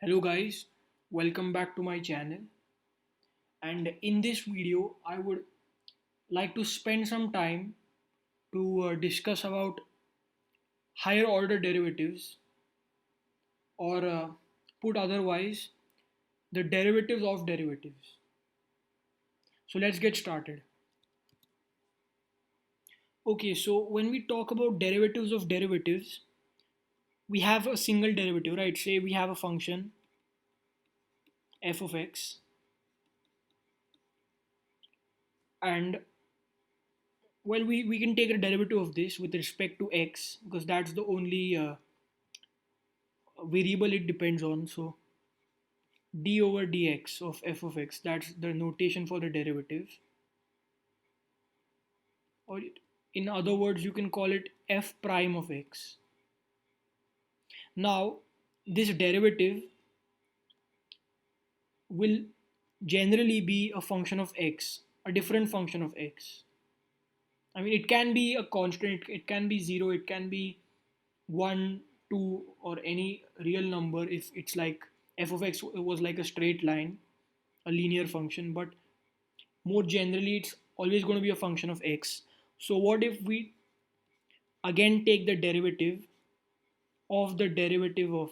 Hello guys, welcome back to my channel, and in this video I would like to spend some time to discuss about higher order derivatives, or put otherwise, the derivatives of derivatives. So let's get started. Okay, so when we talk about derivatives of derivatives, we have a single derivative, right? Say we have a function f of x, and well, we can take a derivative of this with respect to x because that's the only variable it depends on. So d over dx of f of x, that's the notation for the derivative, or in other words you can call it f prime of x. Now this derivative will generally be a function of x, a different function of x. I mean, it can be a constant, it can be 0, it can be 1, 2, or any real number if it's like f of x was like a straight line, a linear function. But more generally it's always going to be a function of x. So what if we again take the derivative of the derivative of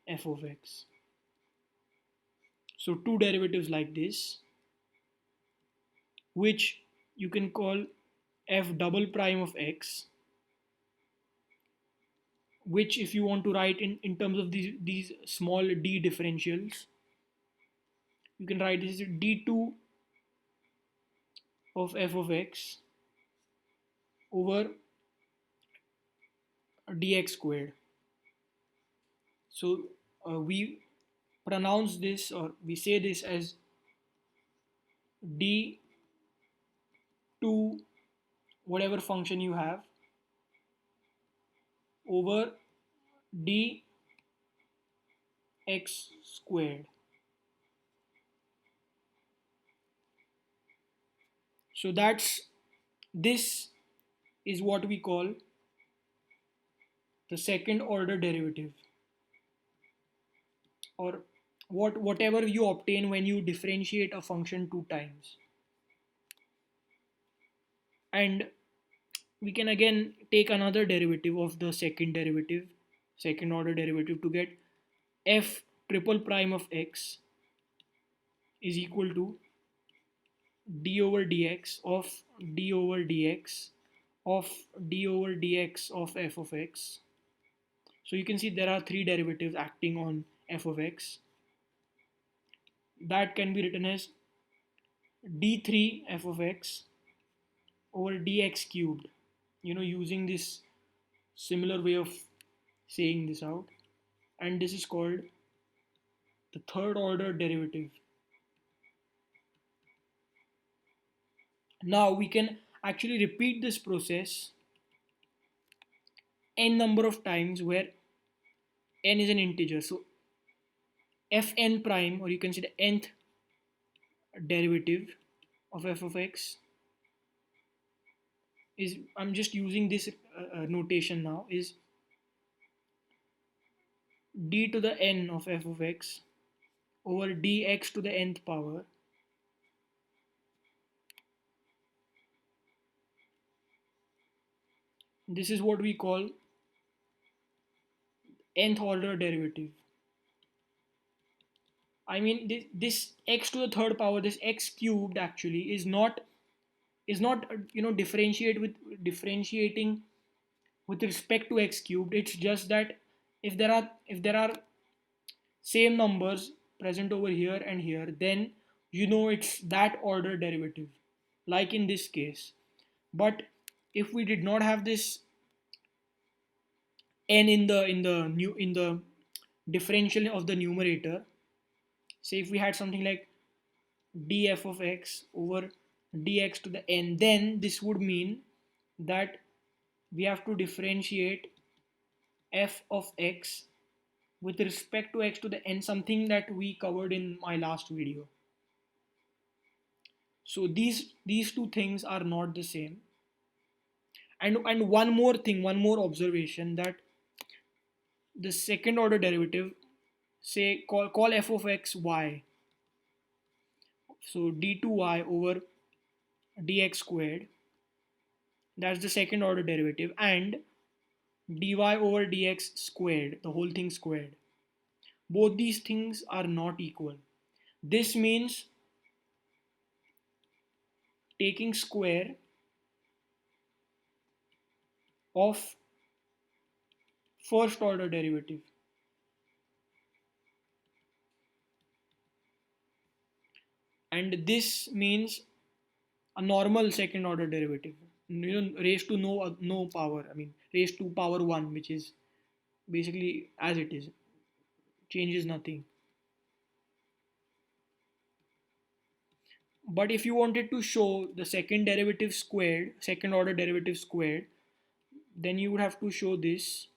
f of x? So two derivatives like this, which you can call f double prime of x, which if you want to write in terms of these small d differentials, you can write this as d2 of f of x over dx squared. So we pronounce this, or we say this as d to whatever function you have over dx squared. So this is what we call the second order derivative, or whatever you obtain when you differentiate a function two times. And we can again take another derivative of the second order derivative, to get f triple prime of x is equal to d over dx of d over dx of d over dx of f of x. So you can see there are three derivatives acting on f of x. That can be written as d3 f of x over dx cubed, using this similar way of saying this out. And this is called the third order derivative. Now we can actually repeat this process n number of times, where n is an integer. So fn prime, or you can say the nth derivative of f of x, is, I'm just using this notation now, is d to the n of f of x over dx to the nth power this is what we call nth order derivative. I mean, this x to the third power, this x cubed, actually is not differentiating with respect to x cubed. It's just that if there are same numbers present over here and here, then it's that order derivative, like in this case. But if we did not have this n in the differential of the numerator, say if we had something like df of x over dx to the n, then this would mean that we have to differentiate f of x with respect to x to the n, something that we covered in my last video. So these two things are not the same. And one more thing, one more observation, that the second order derivative, say call f of x y. So d2y over dx squared, that's the second order derivative, and dy over dx squared, the whole thing squared. Both these things are not equal. This means taking square of first order derivative, and this means a normal second order derivative, raised to no power, I mean raised to power 1, which is basically as it is, changes nothing. But if you wanted to show the second derivative squared, second order derivative squared, then you would have to show this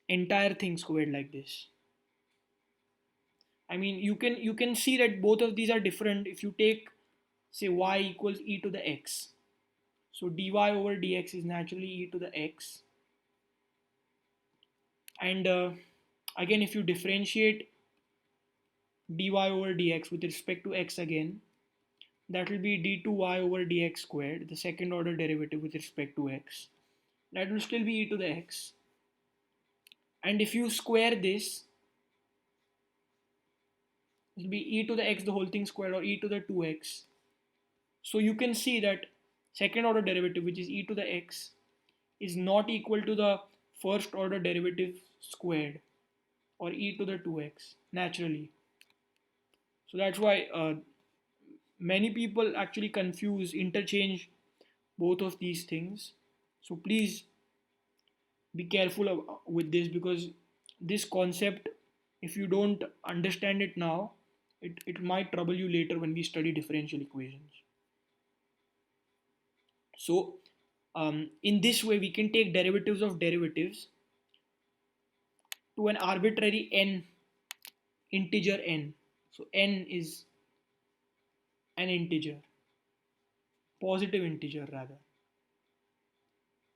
entire thing squared like this. I mean, you can see that both of these are different if you take, say, y equals e to the x. So dy over dx is naturally e to the x. And again, if you differentiate dy over dx with respect to x again, that will be d2y over dx squared, the second order derivative with respect to x. That will still be e to the x. And if you square this, it will be e to the x the whole thing squared, or e to the 2x. So you can see that second order derivative, which is e to the x, is not equal to the first order derivative squared, or e to the 2x naturally. So that's why many people actually interchange both of these things. So please be careful with this, because this concept, if you don't understand it now, it might trouble you later when we study differential equations. So in this way we can take derivatives of derivatives to an arbitrary n, integer n. So n is an integer, positive integer rather.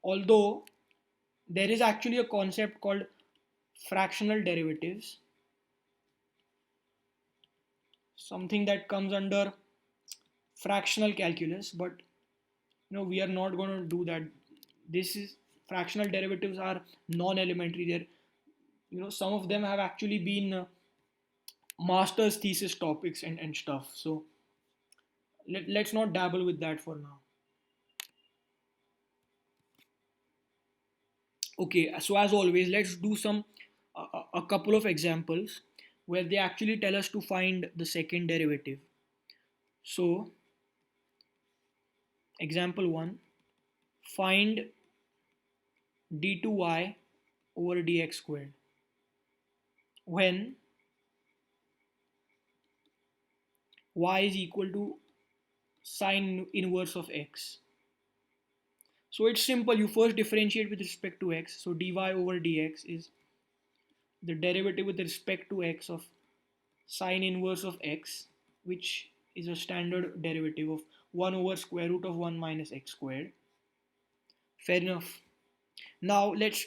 Although there is actually a concept called fractional derivatives, something that comes under fractional calculus, but we are not going to do that. This is Fractional derivatives are non-elementary. They're, some of them have actually been master's thesis topics and stuff. So let's not dabble with that for now. Okay, so as always, let's do a couple of examples where they actually tell us to find the second derivative. So example 1, find d2y over dx squared when y is equal to sine inverse of x. So it's simple. You first differentiate with respect to x. So dy over dx is the derivative with respect to x of sine inverse of x, which is a standard derivative of 1 over square root of 1 minus x squared. Fair enough. Now let's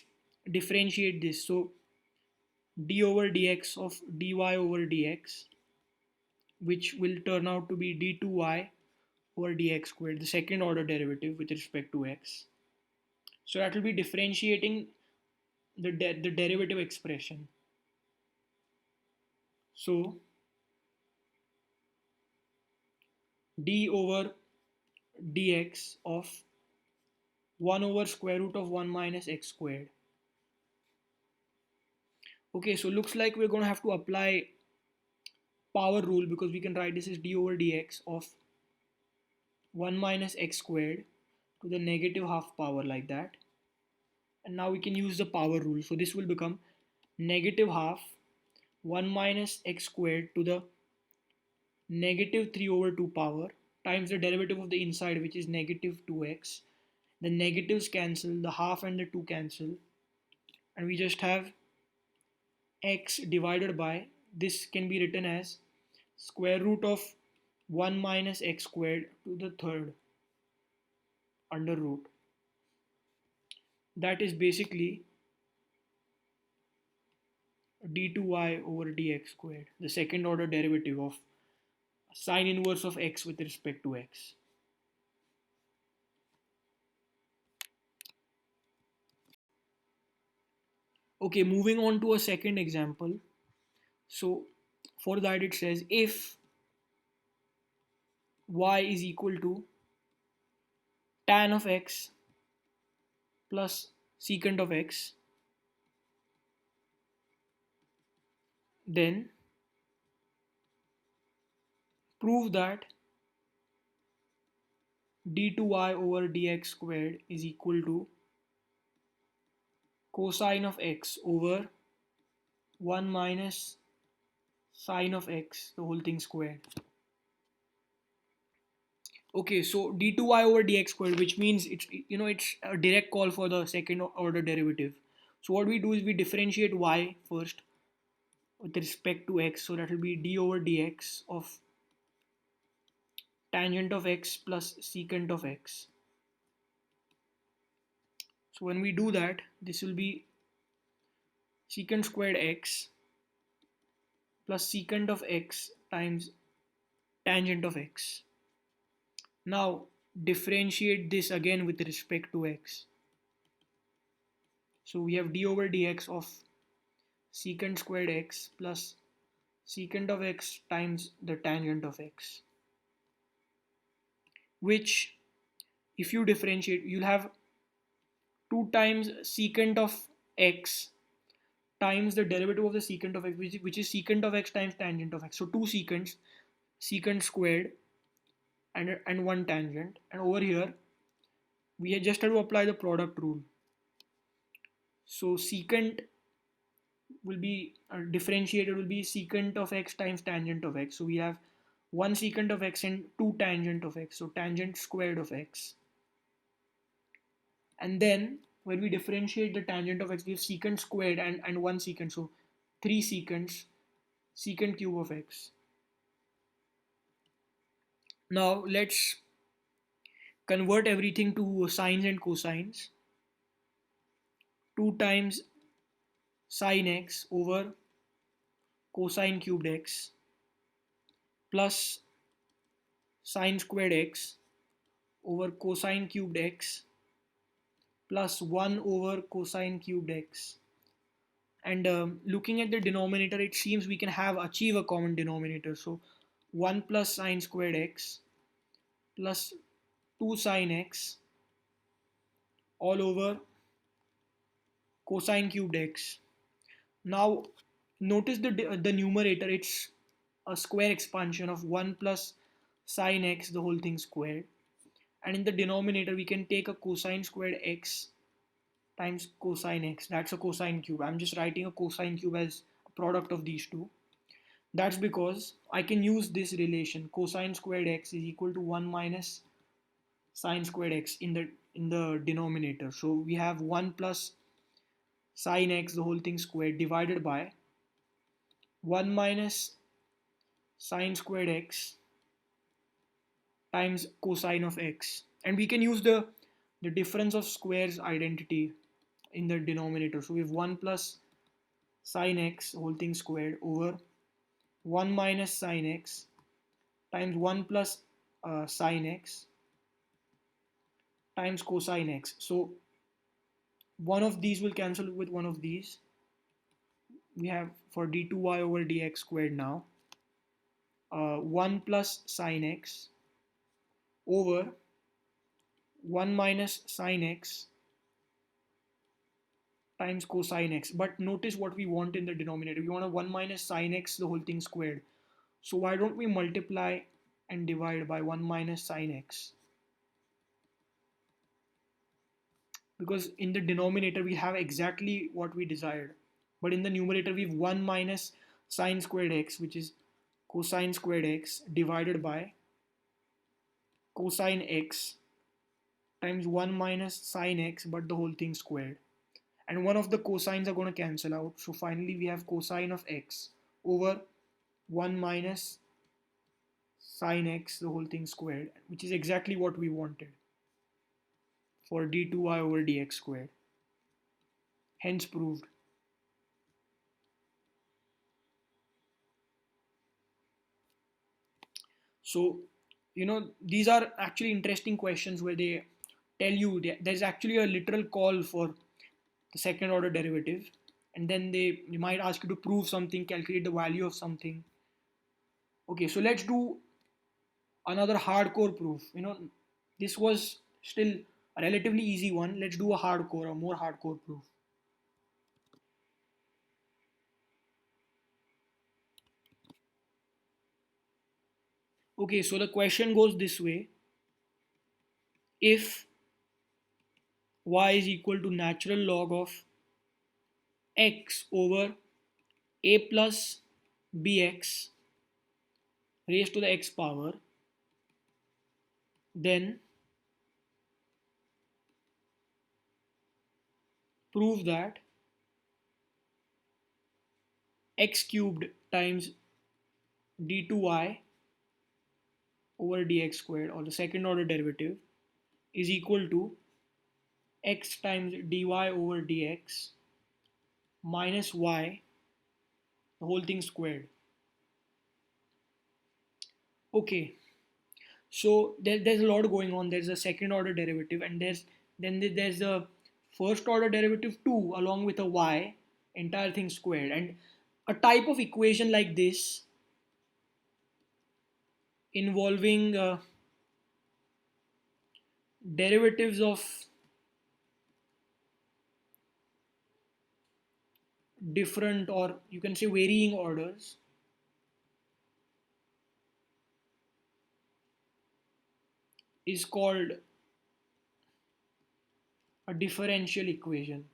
differentiate this. So d over dx of dy over dx, which will turn out to be d2y over dx squared, the second order derivative with respect to x. So that will be differentiating the derivative expression. So d over dx of 1 over square root of 1 minus x squared. Okay, so looks like we're going to have to apply power rule, because we can write this as d over dx of 1 minus x squared to the negative half power, like that. And now we can use the power rule. So this will become negative half 1 minus x squared to the negative 3 over 2 power times the derivative of the inside, which is negative 2x. The negatives cancel, the half and the 2 cancel, and we just have x divided by, this can be written as square root of 1 minus x squared to the third under root. That is basically d2y over dx squared, the second order derivative of sine inverse of x with respect to x. Okay, moving on to a second example. So for that it says if y is equal to tan of x plus secant of x, then prove that d2y over dx squared is equal to cosine of x over 1 minus sine of x the whole thing squared. Okay, so d2y over dx squared, which means it's a direct call for the second order derivative. So what we do is we differentiate y first with respect to x, so that will be d over dx of tangent of x plus secant of x. So when we do that, this will be secant squared x plus secant of x times tangent of x. Now differentiate this again with respect to x. So we have d over dx of secant squared x plus secant of x times the tangent of x, which if you differentiate, you'll have 2 times secant of x times the derivative of the secant of x, which is secant of x times tangent of x. So 2 secants, secant squared and 1 tangent, and over here we just have to apply the product rule. So secant will be differentiated, will be secant of x times tangent of x. So we have 1 secant of x and 2 tangent of x, so tangent squared of x. And then when we differentiate the tangent of x, we have secant squared and 1 secant, so 3 secants, secant cube of x. Now let's convert everything to sines and cosines. 2 times sin x over cosine cubed x plus sine squared x over cosine cubed x plus 1 over cosine cubed x. And looking at the denominator, it seems we can achieve a common denominator. So 1 plus sine squared x plus 2 sine x all over cosine cubed x. Now notice the numerator, it's a square expansion of 1 plus sine x the whole thing squared, and in the denominator we can take a cosine squared x times cosine x, that's a cosine cube. I'm just writing a cosine cube as a product of these two. That's because I can use this relation, cosine squared x is equal to 1 minus sine squared x in the denominator. So we have 1 plus sine x the whole thing squared divided by 1 minus sine squared x times cosine of x. And we can use the difference of squares identity in the denominator. So we have 1 plus sine x whole thing squared over 1 minus sine x times 1 plus sine x times cosine x. So one of these will cancel with one of these. We have for d2y over dx squared now 1 plus sine x over 1 minus sine x times cosine x. But notice what we want in the denominator. We want a 1 minus sine x the whole thing squared. So why don't we multiply and divide by 1 minus sine x? Because in the denominator we have exactly what we desired, but in the numerator we have 1 minus sine squared x, which is cosine squared x, divided by cosine x times 1 minus sine x but the whole thing squared. And one of the cosines are going to cancel out, so finally we have cosine of x over 1 minus sine x the whole thing squared, which is exactly what we wanted for d2y over dx squared. Hence proved. So, these are actually interesting questions where they tell you there's actually a literal call for the second order derivative, and then they might ask you to prove something, calculate the value of something. Okay, so let's do another hardcore proof. This was still a relatively easy one. Let's do a more hardcore proof. Okay, so the question goes this way: if y is equal to natural log of x over a plus bx raised to the x power, then prove that x cubed times d2y over dx squared, or the second order derivative, is equal to x times dy over dx minus y, the whole thing squared. Okay, so there's a lot going on. There's a second order derivative, and there's a first order derivative too, along with a y, entire thing squared. And a type of equation like this involving derivatives of different, or you can say varying orders, is called a differential equation.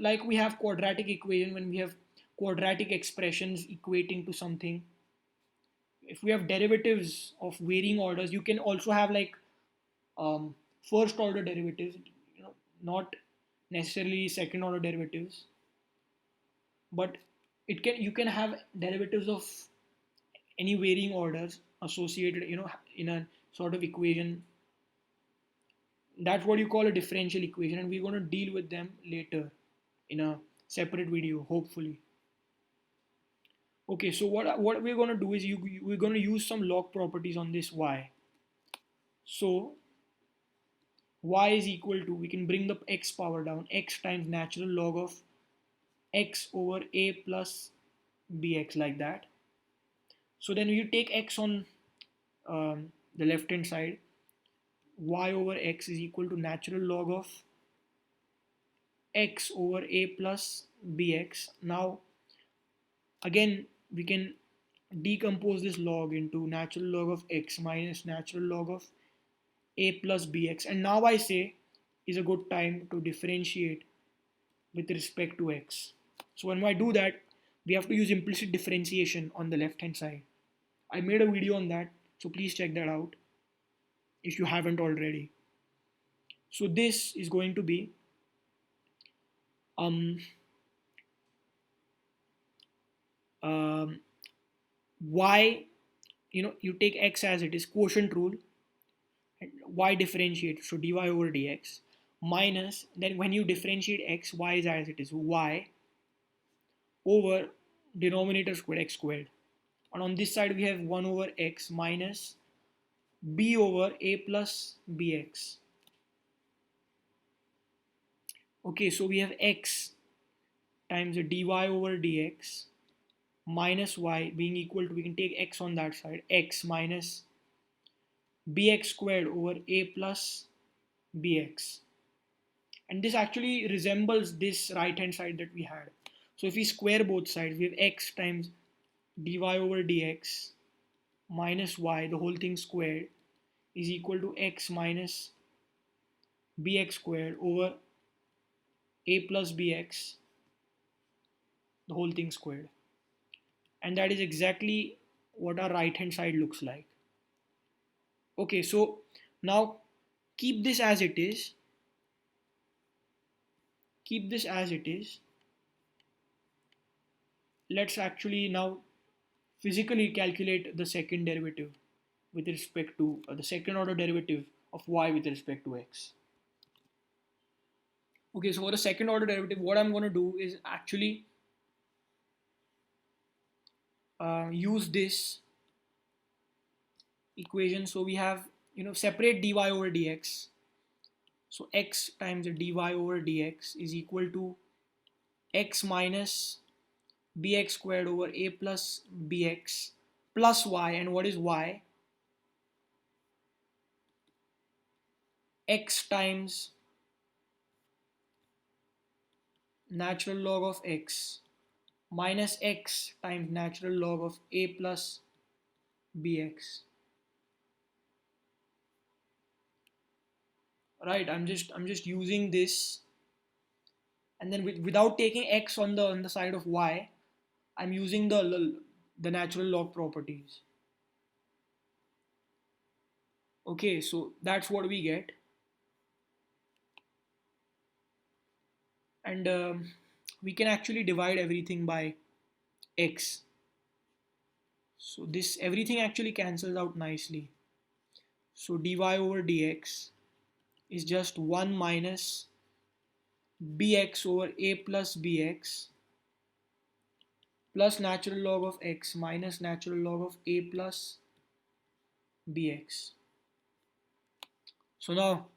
Like we have quadratic equation when we have quadratic expressions equating to something. If we have derivatives of varying orders, you can also have like um, first order derivatives, not necessarily second order derivatives, but you can have derivatives of any varying orders associated, in a sort of equation. That's what you call a differential equation, and we're going to deal with them later in a separate video, hopefully. Okay, so what we're going to do is we're going to use some log properties on this y. So y is equal to, we can bring the x power down, x times natural log of x over a plus bx, like that. So then you take x on the left hand side, y over x is equal to natural log of x over a plus bx. Now again, we can decompose this log into natural log of x minus natural log of a plus bx, and now I say is a good time to differentiate with respect to x. So when I do that, we have to use implicit differentiation on the left hand side. I made a video on that, so please check that out if you haven't already. So this is going to be um, um, y, you take x as it is, quotient rule, and y differentiate, so dy over dx, minus, then when you differentiate x, y is as it is, y over denominator squared, x squared, and on this side we have 1 over x minus b over a plus bx. Okay, so we have x times dy over dx minus y being equal to, we can take x on that side, x minus bx squared over a plus bx. And this actually resembles this right hand side that we had. So if we square both sides, we have x times dy over dx minus y, the whole thing squared, is equal to x minus bx squared over a plus bx, the whole thing squared. And that is exactly what our right hand side looks like. Okay, so now keep this as it is. Keep this as it is. Let's actually now physically calculate the second derivative with respect to the second order derivative of y with respect to x. Okay, so for the second order derivative, what I'm going to do is actually use this equation. So we have, separate dy over dx. So x times the dy over dx is equal to x minus bx squared over a plus bx plus y. And what is y? X times natural log of x minus x times natural log of a plus bx. Right, I'm just using this, and then without taking x on the side of y, I'm using the natural log properties. Okay, so that's what we get. And we can actually divide everything by x. So this everything actually cancels out nicely. So dy over dx is just 1 minus bx over a plus bx plus natural log of x minus natural log of a plus bx. So now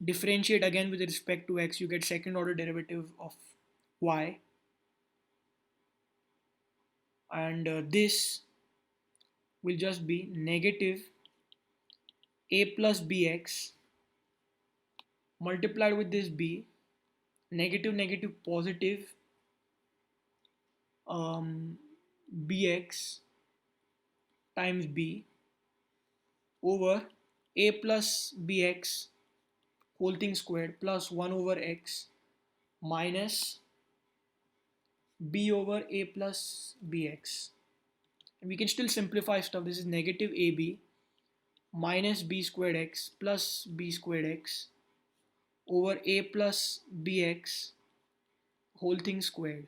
differentiate again with respect to x, you get second order derivative of y, and this will just be negative a plus bx multiplied with this b, negative negative positive bx times b over a plus bx whole thing squared plus 1 over x minus b over a plus bx. And we can still simplify stuff. This is negative ab minus b squared x plus b squared x over a plus bx whole thing squared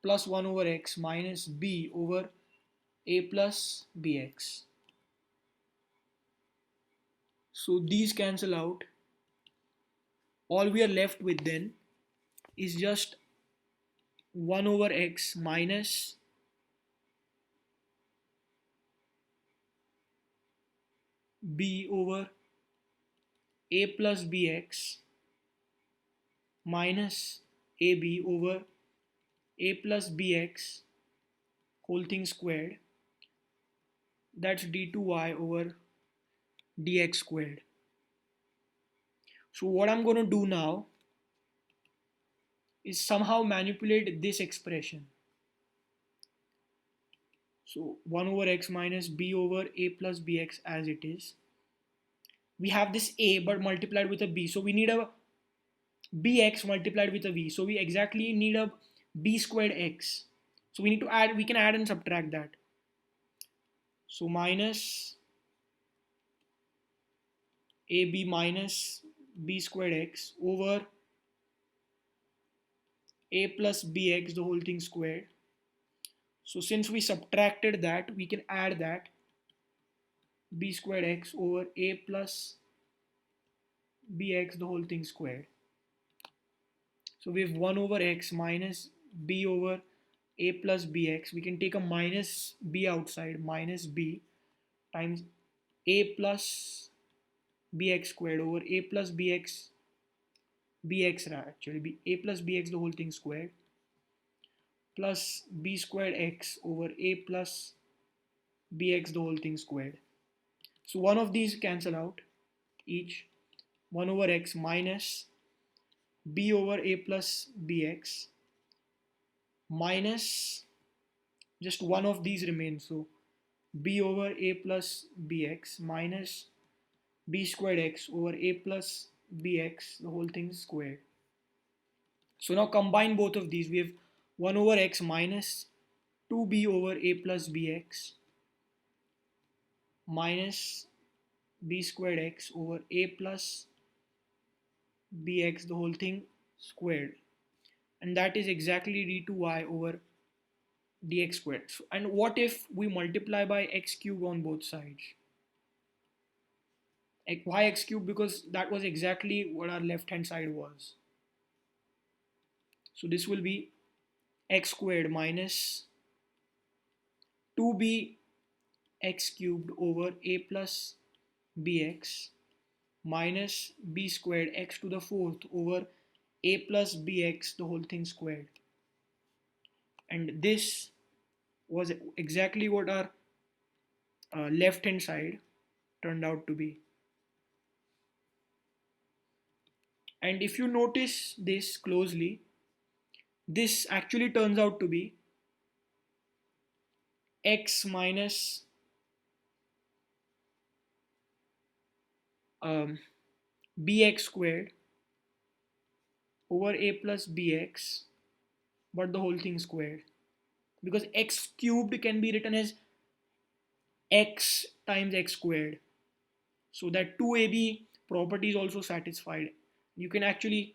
plus 1 over x minus b over a plus bx. So these cancel out. All we are left with then is just 1 over x minus b over a plus bx minus ab over a plus bx whole thing squared. That's d2y over dx squared. So what I'm going to do now is somehow manipulate this expression. So 1 over x minus b over a plus bx as it is. We have this a but multiplied with a b. So we need a bx multiplied with a v. So we exactly need a b squared x. So we need to add, we can add and subtract that. So minus ab minus b squared x over a plus bx the whole thing squared. So since we subtracted that, we can add that b squared x over a plus bx the whole thing squared. So we have 1 over x minus b over a plus bx. We can take a minus b outside, minus b times a plus bx squared over a plus bx actually be a plus bx the whole thing squared plus b squared x over a plus bx the whole thing squared. So one of these cancel out each. 1 over x minus b over a plus bx minus just one of these remains. So b over a plus bx minus b squared x over a plus bx the whole thing squared. So now combine both of these. We have 1 over x minus 2b over a plus bx minus b squared x over a plus bx the whole thing squared, and that is exactly d2y over dx squared. And what if we multiply by x cube on both sides? Why x cube? Because that was exactly what our left hand side was. So this will be x squared minus 2b x cubed over a plus bx minus b squared x to the fourth over a plus bx the whole thing squared. And this was exactly what our left hand side turned out to be. And if you notice this closely, this actually turns out to be x minus um, bx squared over a plus bx, but the whole thing squared, because x cubed can be written as x times x squared, so that 2ab property is also satisfied. You can actually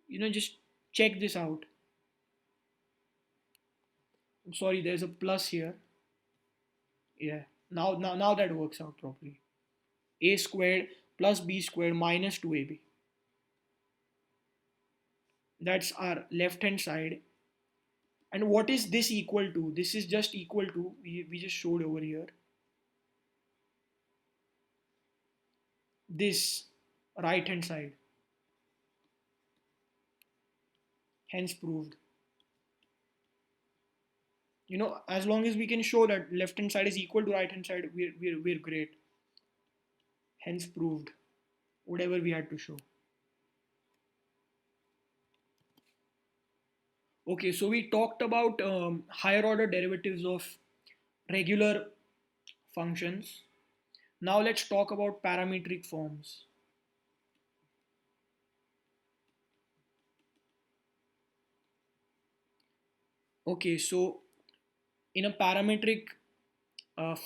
just check this out. I'm sorry, there's a plus here. Yeah, now that works out properly. A squared plus b squared minus 2ab, that's our left hand side. And what is this equal to? This is just equal to, we just showed over here, this right hand side. Hence proved. As long as we can show that left hand side is equal to right hand side, we're great. Hence proved whatever we had to show. Okay, so we talked about higher order derivatives of regular functions. Now let's talk about parametric forms. Okay, so in a parametric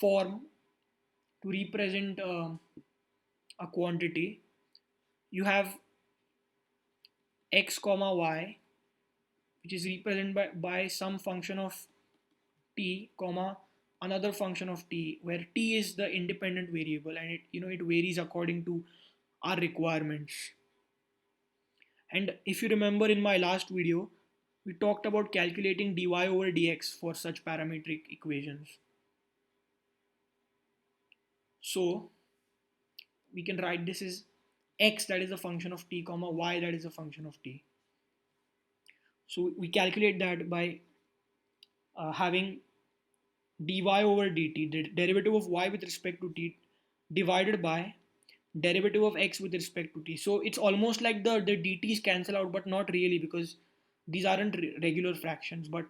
form, to represent a quantity, you have x comma y, which is represented by some function of t comma another function of t, where t is the independent variable, and it varies according to our requirements. And if you remember, in my last video we talked about calculating dy over dx for such parametric equations. So we can write this as x, that is a function of t, comma y, that is a function of t. So we calculate that by having dy over dt, the derivative of y with respect to t, divided by derivative of x with respect to t. So it's almost like the dt's cancel out, but not really, because these aren't regular fractions, but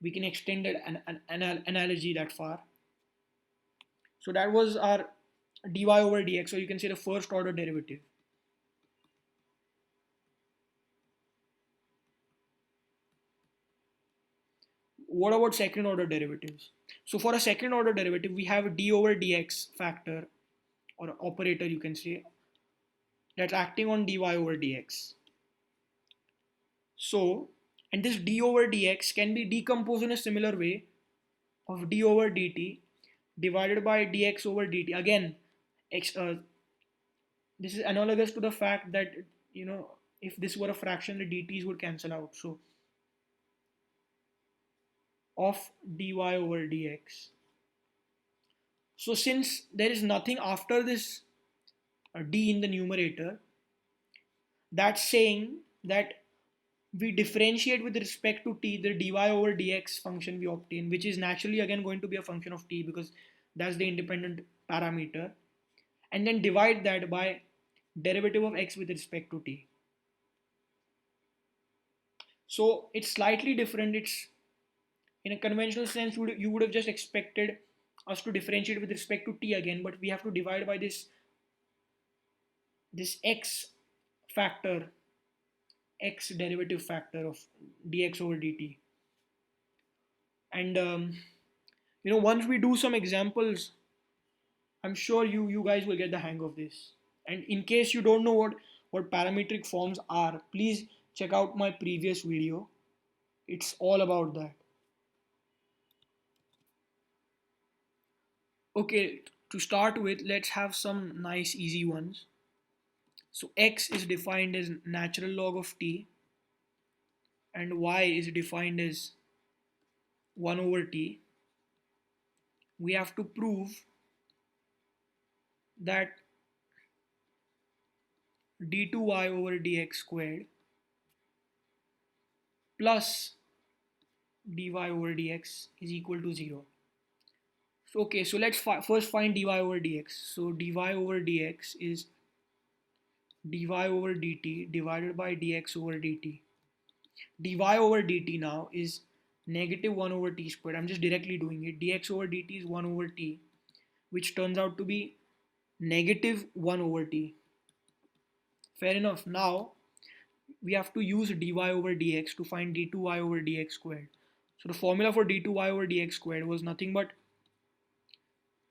we can extend an analogy that far. So that was our dy over dx, so you can say the first order derivative. What about second order derivatives? So for a second order derivative, we have d over dx factor, or operator you can say, that's acting on dy over dx. So, and this d over dx can be decomposed in a similar way of d over dt divided by dx over dt. Again, this is analogous to the fact that, if this were a fraction, the dt's would cancel out. So, of dy over dx. So since there is nothing after this d in the numerator, that's saying that we differentiate with respect to t the dy over dx function we obtain, which is naturally again going to be a function of t, because that's the independent parameter, and then divide that by derivative of x with respect to t. So it's slightly different. It's, in a conventional sense, you would have just expected us to differentiate with respect to t again, but we have to divide by this x factor, x derivative factor of dx over dt. And once we do some examples, I'm sure you guys will get the hang of this. And in case you don't know what parametric forms are, please check out my previous video. It's all about that. Okay, to start with, let's have some nice easy ones. So x is defined as natural log of t and y is defined as 1 over t, we have to prove that d2y over dx squared plus dy over dx is equal to 0. So, okay, so let's first find dy over dx. So dy over dx is dy over dt divided by dx over dt. Dy over dt now is negative 1 over t squared. I'm just directly doing it. Dx over dt is 1 over t, which turns out to be negative 1 over t. Fair enough. Now we have to use dy over dx to find d2y over dx squared. So the formula for d2y over dx squared was nothing but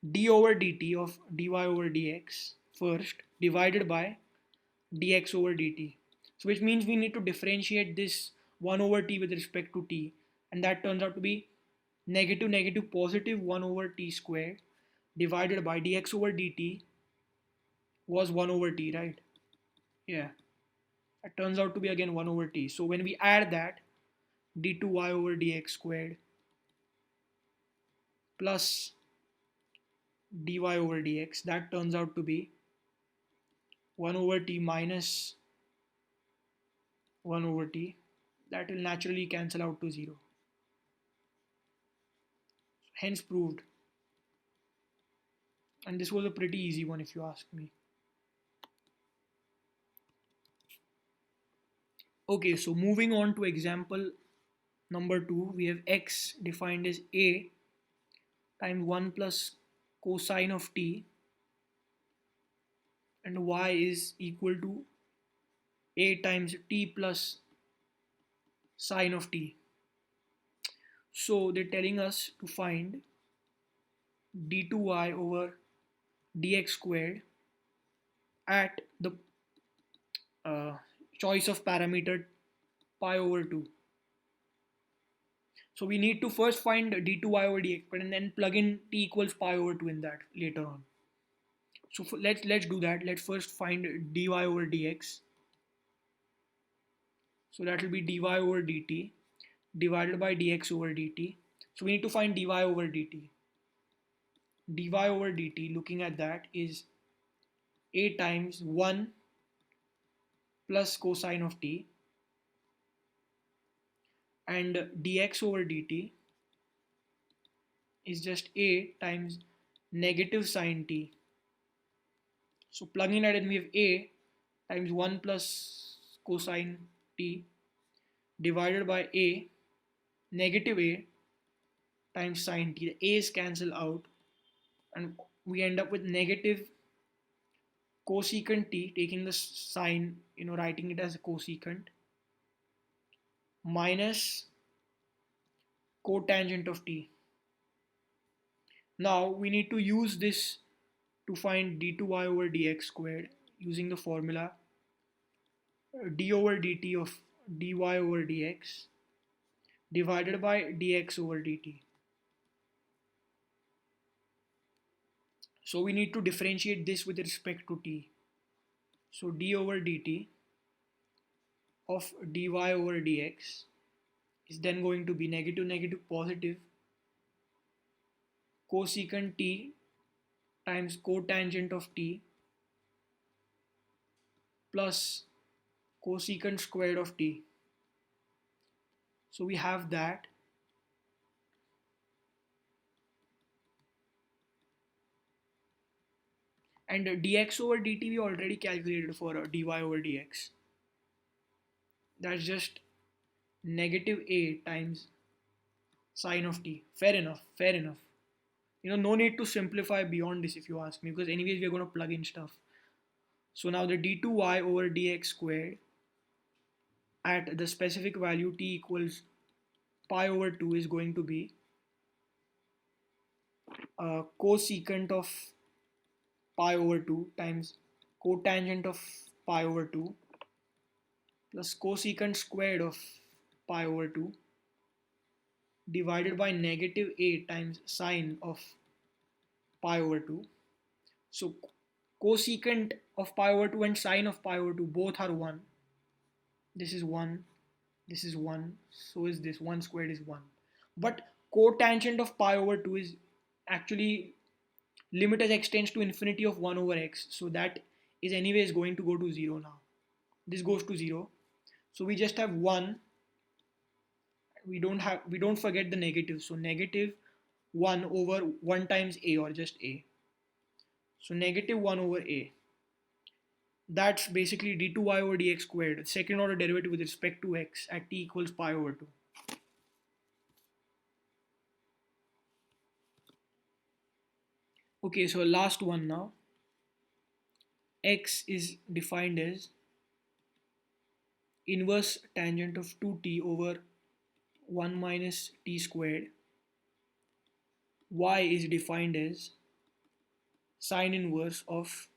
d over dt of dy over dx first divided by dx over dt. So which means we need to differentiate this 1 over t with respect to t, and that turns out to be negative negative positive 1 over t squared divided by dx over dt was 1 over t, right? Yeah, it turns out to be again 1 over t. So when we add that, d2y over dx squared plus dy over dx, that turns out to be 1 over t minus 1 over t. That will naturally cancel out to 0. Hence proved. And this was a pretty easy one if you ask me. Okay, so moving on to example number 2, we have x defined as a times 1 plus cosine of t, and y is equal to a times t plus sine of t. So they're telling us to find d2y over dx squared at the choice of parameter pi over 2. So we need to first find d2y over dx and then plug in t equals pi over 2 in that later on. So let's do that. Let's first find dy over dx. So that will be dy over dt divided by dx over dt. So we need to find dy over dt. Dy over dt, looking at that, is a times 1 plus cosine of t, and dx over dt is just a times negative sine t. So plugging that in, we have a times 1 plus cosine t divided by a negative a times sine t. The a's cancel out and we end up with negative cosecant t, taking the sine, writing it as a cosecant, minus cotangent of t. Now we need to use this to find d2y over dx squared using the formula d over dt of dy over dx divided by dx over dt. So we need to differentiate this with respect to t. So d over dt of dy over dx is then going to be negative negative positive cosecant t times cotangent of t plus cosecant squared of t. So we have that, and dx over dt we already calculated for dy over dx. That's just negative a times sine of t. Fair enough, fair enough. No need to simplify beyond this if you ask me, because anyways we're going to plug in stuff. So now the d2y over dx squared at the specific value t equals pi over 2 is going to be cosecant of pi over 2 times cotangent of pi over 2 plus cosecant squared of pi over 2 divided by negative a times sine of pi over 2. So cosecant of pi over 2 and sine of pi over 2 both are 1. This is 1. This is 1, so is this. 1 squared is 1. But cotangent of pi over 2 is actually limit as x tends to infinity of 1 over x, so that is anyways going to go to 0 now. This goes to 0, so we just have 1. We don't forget the negative, so negative 1 over 1 times a, or just a. So negative 1 over a, that's basically d2y over dx squared, second order derivative with respect to x at t equals pi over 2. Okay, so last one now. X is defined as inverse tangent of 2t over 1 minus t squared. Y is defined as sine inverse of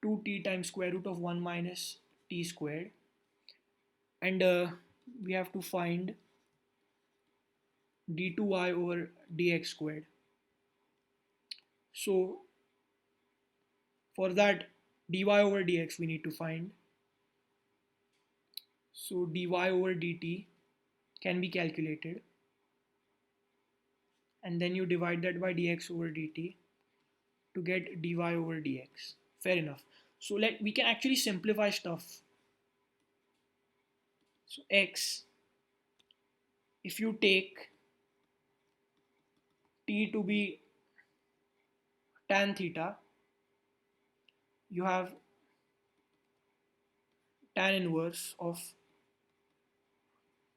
2t times square root of 1 minus t squared. And we have to find d2y over dx squared. So for that, dy over dx we need to find. So dy over dt can be calculated, and then you divide that by dx over dt to get dy over dx. Fair enough. So we can actually simplify stuff. So x, if you take t to be tan theta, you have tan inverse of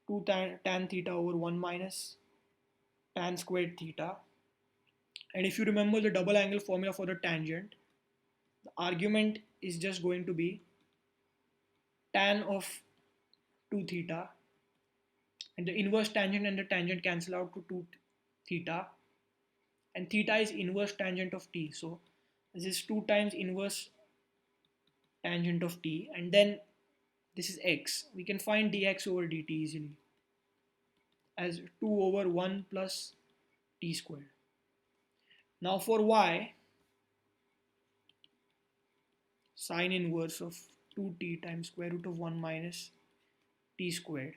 2 tan theta over 1 minus tan squared theta. And if you remember the double angle formula for the tangent, the argument is just going to be tan of 2 theta, and the inverse tangent and the tangent cancel out to 2 theta, and theta is inverse tangent of t, so this is 2 times inverse tangent of t, and then this is x. We can find dx over dt easily as 2 over 1 plus t squared. Now for y, sine inverse of 2t times square root of 1 minus t squared.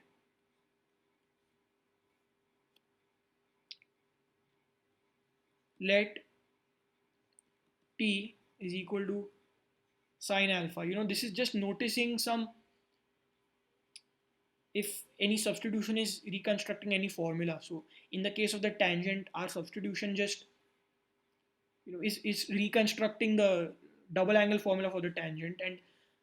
Let t is equal to sine alpha. This is just noticing some, if any substitution is reconstructing any formula. So in the case of the tangent, our substitution just is reconstructing the double angle formula for the tangent, and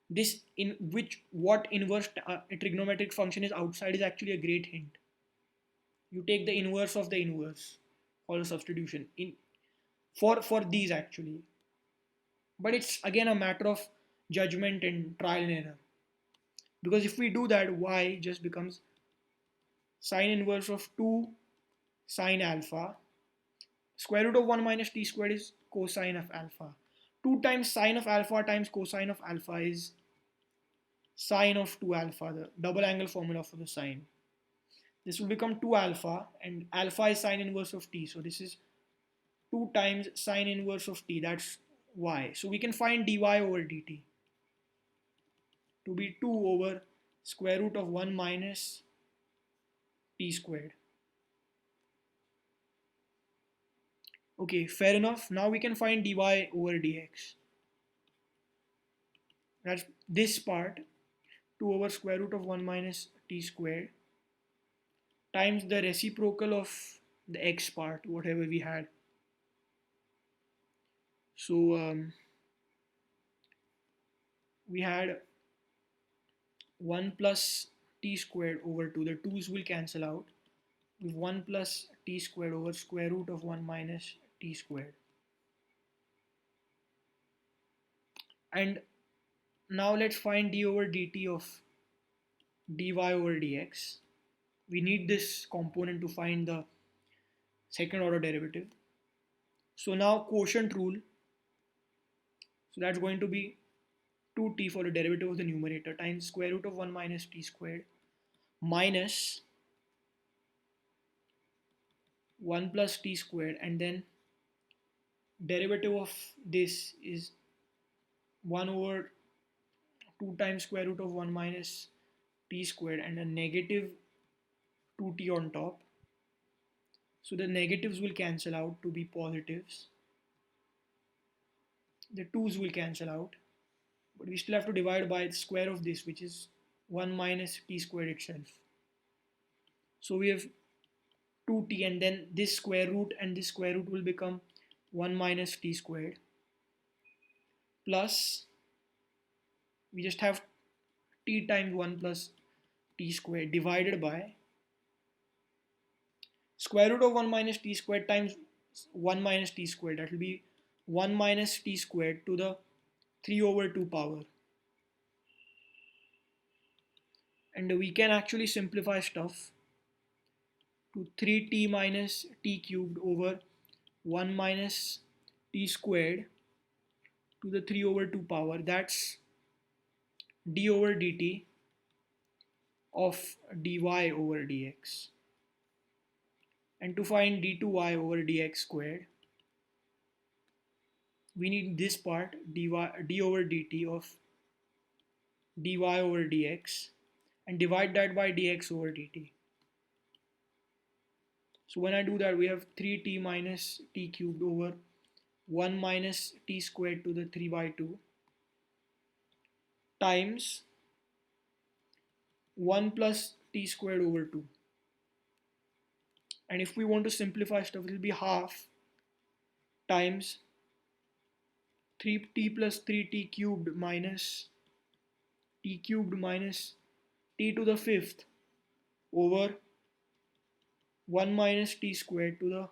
this in which what inverse trigonometric function is outside is actually a great hint. You take the inverse of the inverse for the substitution in for these actually, but it's again a matter of judgment and trial and error, because if we do that, y just becomes sine inverse of 2 sine alpha. Square root of 1 minus t squared is cosine of alpha. 2 times sine of alpha times cosine of alpha is sine of 2 alpha, the double angle formula for the sine. This will become 2 alpha, and alpha is sine inverse of t, so this is 2 times sine inverse of t, that's y. So we can find dy over dt to be 2 over square root of 1 minus t squared. Okay, fair enough. Now we can find dy over dx. That's this part, 2 over square root of 1 minus t squared times the reciprocal of the x part, whatever we had. So we had 1 plus t squared over 2. The 2's will cancel out. With 1 plus t squared over square root of 1 minus t squared. And now let's find d over dt of dy over dx. We need this component to find the second order derivative. So now quotient rule. So that's going to be 2t for the derivative of the numerator times square root of 1 minus t squared minus 1 plus t squared, and then derivative of this is 1 over 2 times square root of 1 minus t squared and a negative 2t on top. So the negatives will cancel out to be positives. The 2's will cancel out. But we still have to divide by the square of this, which is 1 minus t squared itself. So we have 2t, and then this square root and this square root will become 1 minus t squared, plus we just have t times 1 plus t squared divided by square root of 1 minus t squared times 1 minus t squared. That will be 1 minus t squared to the 3 over 2 power. And we can actually simplify stuff to 3t minus t cubed over 1 minus t squared to the 3 over 2 power. That's d over dt of dy over dx. And to find d2y over dx squared, we need this part d over dt of dy over dx and divide that by dx over dt. So when I do that, we have 3t minus t cubed over 1 minus t squared to the 3 by 2 times 1 plus t squared over 2. And if we want to simplify stuff, it will be half times 3t plus 3t cubed minus t cubed minus t to the 5th over 1 minus t squared to the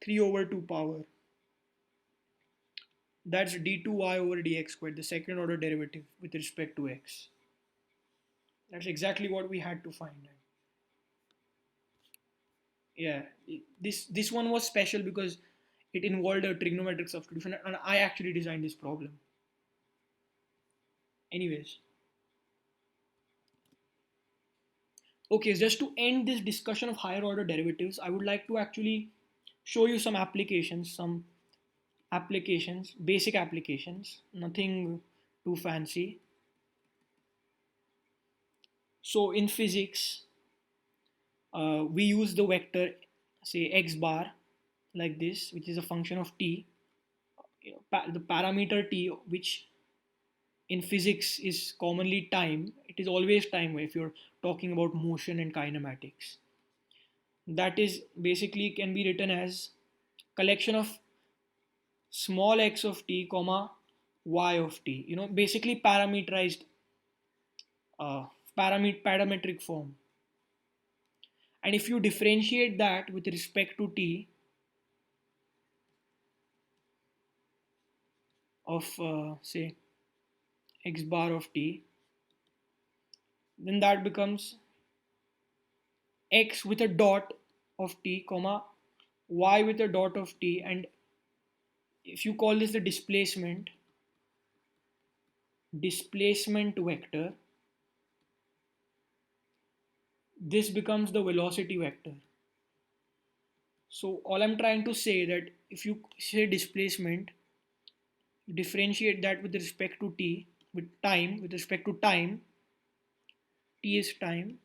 3 over 2 power. That's d2y over dx squared, the second order derivative with respect to x. That's exactly what we had to find. Yeah, this one was special because it involved a trigonometric substitution, and I actually designed this problem. Anyways, okay, just to end this discussion of higher order derivatives, I would like to actually show you some applications, basic applications, nothing too fancy. So in physics, we use the vector, say x bar, like this, which is a function of t. The parameter t, which in physics is commonly time. It is always time if you're talking about motion and kinematics. That is basically can be written as collection of small x of t comma y of t. Basically parameterized parametric form. And if you differentiate that with respect to t of say x bar of t, then that becomes x with a dot of t comma y with a dot of t. And if you call this the displacement vector, this becomes the velocity vector. So all I'm trying to say that if you say displacement, differentiate that with respect to t, with respect to time, t is time,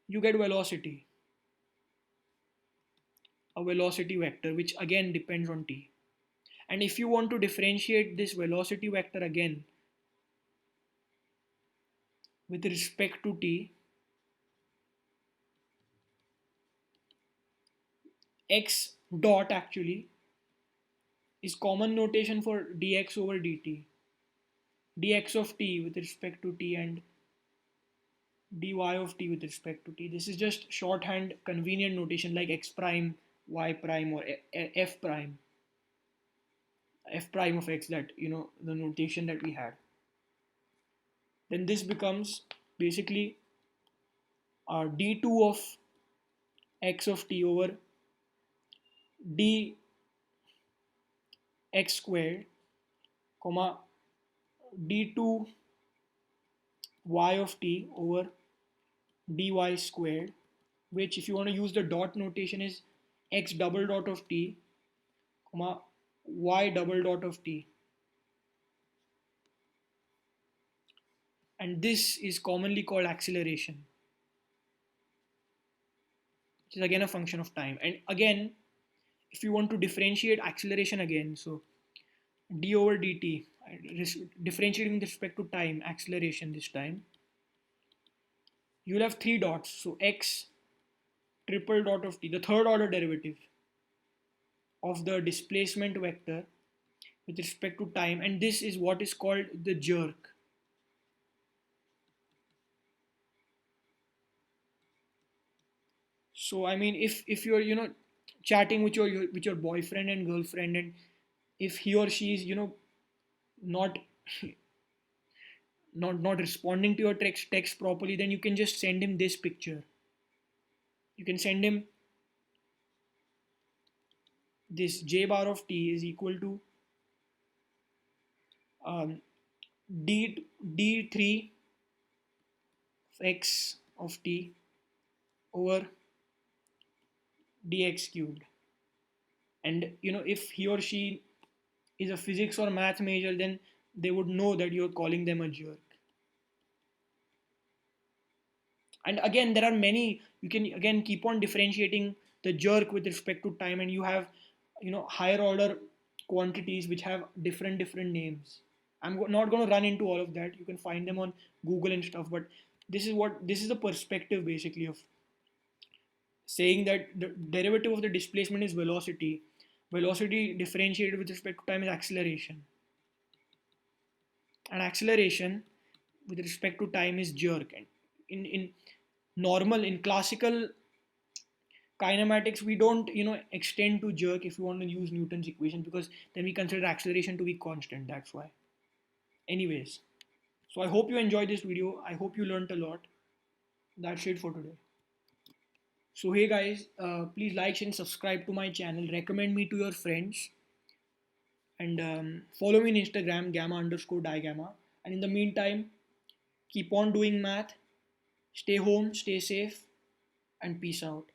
you get velocity, a velocity vector, which again depends on t. And if you want to differentiate this velocity vector again with respect to t, x dot actually is common notation for dx over dt, dx of t with respect to t and dy of t with respect to t. This is just shorthand convenient notation like x prime, y prime, or f prime, f prime of x, that the notation that we had. Then this becomes basically d2 of x of t over dx squared comma d2 y of t over dy squared, which if you want to use the dot notation is x double dot of t comma y double dot of t. and this is commonly called acceleration, which is again a function of time. And again, if you want to differentiate acceleration again, so d over dt, differentiating with respect to time, acceleration this time, you'll have three dots. So x triple dot of t, the third order derivative of the displacement vector with respect to time, and this is what is called the jerk. So I mean, if you're chatting with your boyfriend and girlfriend, and if he or she is not not responding to your text properly, then you can just send him this picture. You can send him this j bar of t is equal to um, d3 x of t over dx cubed. And if he or she is a physics or math major, then they would know that you're calling them a jerk. And again, there are many, you can again keep on differentiating the jerk with respect to time, and you have higher order quantities which have different names. Not going to run into all of that. You can find them on Google and stuff, but this is the perspective basically of saying that the derivative of the displacement is velocity. Velocity differentiated with respect to time is acceleration, and acceleration with respect to time is jerk. And in classical kinematics, we don't extend to jerk if you want to use Newton's equation, because then we consider acceleration to be constant. That's why. Anyways, so I hope you enjoyed this video. I hope you learned a lot. That's it for today. So hey guys, please like and subscribe to my channel, recommend me to your friends, and follow me on Instagram, gamma underscore digamma. And in the meantime, keep on doing math, stay home, stay safe, and peace out.